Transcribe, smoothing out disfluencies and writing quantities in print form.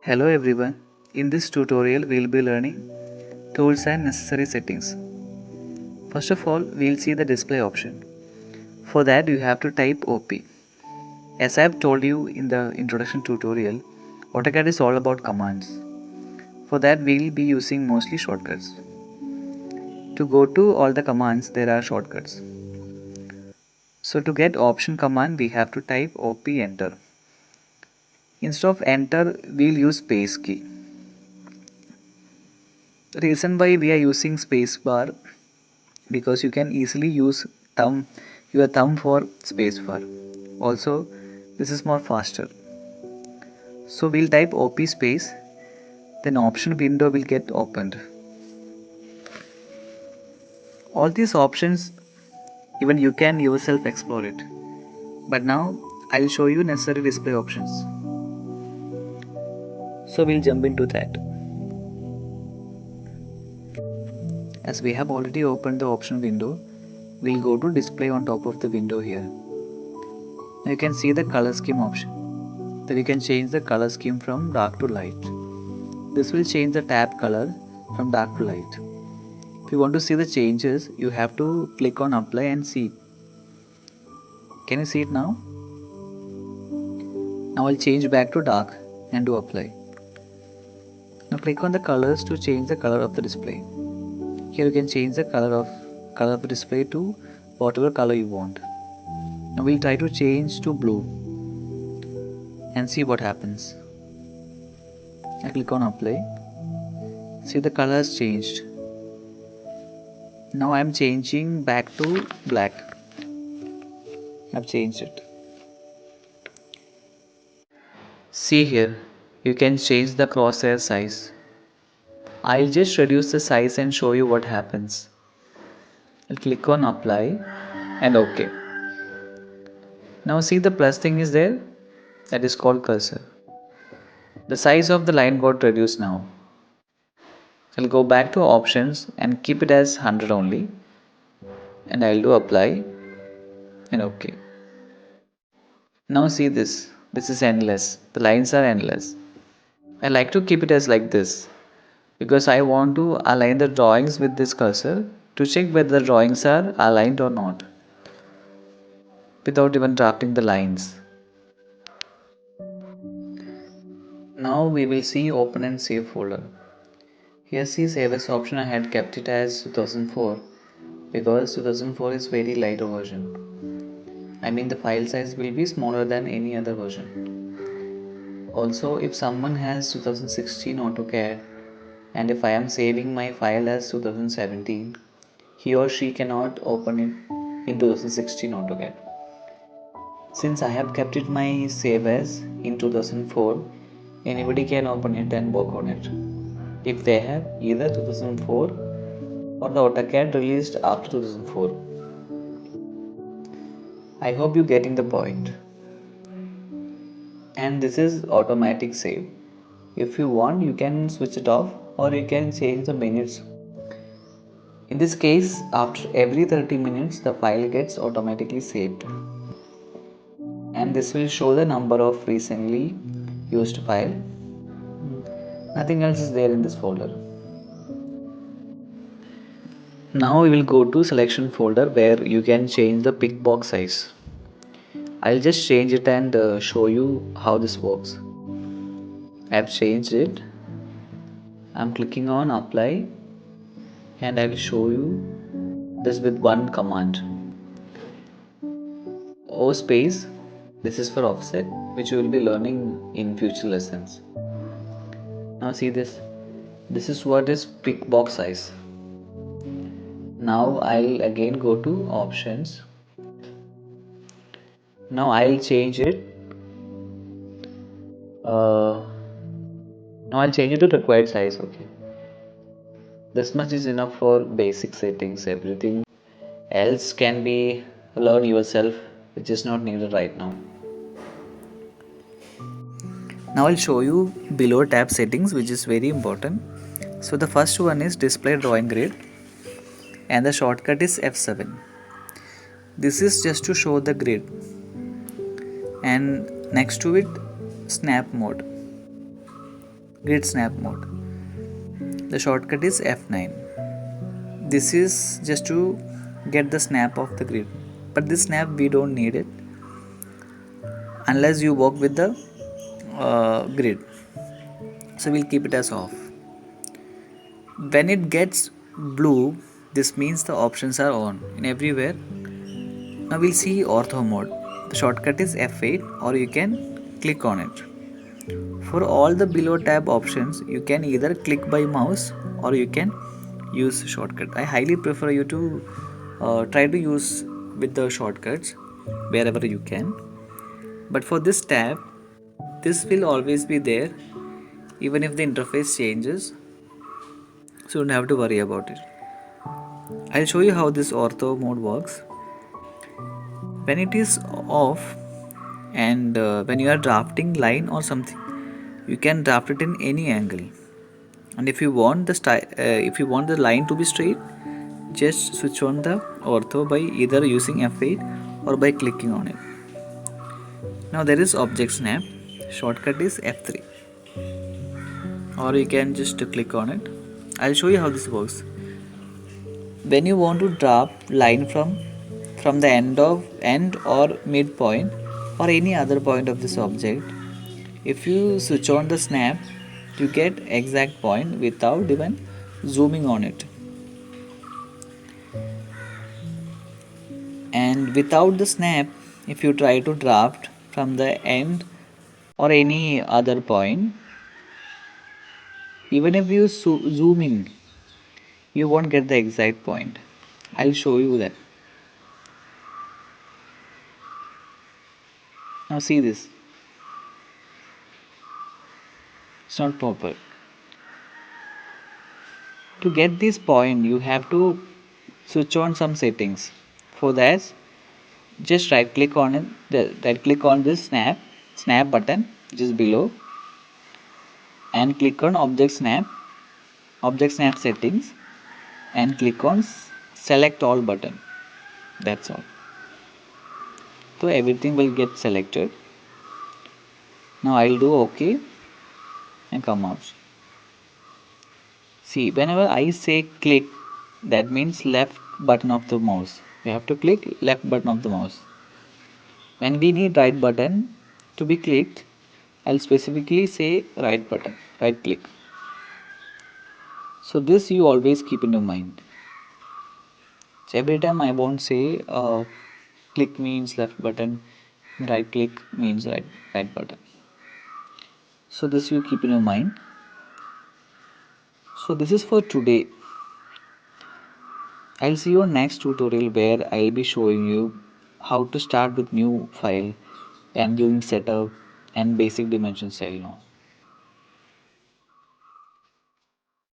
Hello everyone. In this tutorial we will be learning tools and necessary settings. First of all, we will see the display option. For that you have to type OP. As I have told you in the introduction tutorial, AutoCAD is all about commands. For that we will be using mostly shortcuts. To go to all the commands there are shortcuts. So to get option command we have to type OP enter. Instead of enter we will use space key. The reason why we are using space bar because you can easily use your thumb for spacebar. Also, this is more faster. So we'll type OP space, then option window will get opened. All these options, even you can yourself explore it. But now I'll show you necessary display options. So we'll jump into that. As we have already opened the option window, we'll go to display on top of the window here. Now you can see the color scheme option. Then you can change the color scheme from dark to light. This will change the tab color from dark to light. If you want to see the changes, you have to click on apply and see. Can you see it now? Now I'll change back to dark and do apply. Now click on the colors to change the color of the display. Here you can change the color of the display to whatever color you want. Now we'll try to change to blue and see what happens. I click on apply. See, the color has changed. Now I'm changing back to black. I've changed it. See here, you can change the crosshair size. I'll just reduce the size and show you what happens. I'll click on apply and OK. Now see, the plus thing is there, that is called cursor. The size of the line got reduced now. I'll go back to options and keep it as 100 only, and I'll do apply and OK. Now see this is endless, the lines are endless. I like to keep it as like this because I want to align the drawings with this cursor to check whether the drawings are aligned or not without even drafting the lines. Now we will see open and save folder. Here see save as option, I had kept it as 2004 because 2004 is very lighter version. I mean the file size will be smaller than any other version. Also, if someone has 2016 AutoCAD and if I am saving my file as 2017, he or she cannot open it in 2016 AutoCAD. Since I have kept it my save as in 2004, anybody can open it and work on it if they have either 2004 or the AutoCAD released after 2004. I hope you getting the point. And this is automatic save. If you want, you can switch it off or you can change the minutes. In this case, after every 30 minutes, the file gets automatically saved. And this will show the number of recently used file. Nothing else is there in this folder. Now we will go to selection folder where you can change the pick box size. I'll just change it and show you how this works. I've changed it. I'm clicking on apply and I will show you this with one command. O space, this is for offset, which you will be learning in future lessons. Now see this. This is what is pick box size. Now I'll again go to options. Now I'll change it. Now I'll change it to required size. Okay. This much is enough for basic settings. Everything else can be learn yourself, which is not needed right now. Now I'll show you below tab settings, which is very important. So the first one is display drawing grid and the shortcut is F7. This is just to show the grid and next to it snap mode. grid snap mode. The shortcut is F9. This is just to get the snap of the grid, but this snap we don't need it unless you work with the grid, so we'll keep it as off. When it gets blue, this means the options are on in everywhere. Now we'll see ortho mode. The shortcut is F8 or you can click on it. For all the below tab options, you can either click by mouse or you can use shortcut. I highly prefer you to try to use with the shortcuts wherever you can. But for this tab, this will always be there even if the interface changes, so you don't have to worry about it. I'll show you how this ortho mode works. When it is off and when you are drafting line or something, you can draft it in any angle. And if you want the if you want the line to be straight, just switch on the ortho by either using F8 or by clicking on it. Now there is object snap. Shortcut is F3, or you can just click on it. I'll show you how this works. When you want to draft line from the end or midpoint or any other point of this object, if you switch on the snap, you get exact point without even zooming on it. And without the snap, if you try to draft from the end or any other point, even if you zoom in, you won't get the exact point. I'll show you that. Now see this. It's not proper. To get this point, you have to switch on some settings. For that, just right click on it, right click on this snap button just below, and click on object snap settings, and click on select all button. That's all. So everything will get selected. Now I'll do OK and come out. See, whenever I say click, that means left button of the mouse. You have to click left button of the mouse. When we need right button to be clicked, I'll specifically say right button, right click. So this you always keep in your mind. So every time I won't say click means left button, right click means right button. So this you keep in your mind. So this is for today. I'll see you on next tutorial where I'll be showing you how to start with new file and doing setup and basic dimension style now.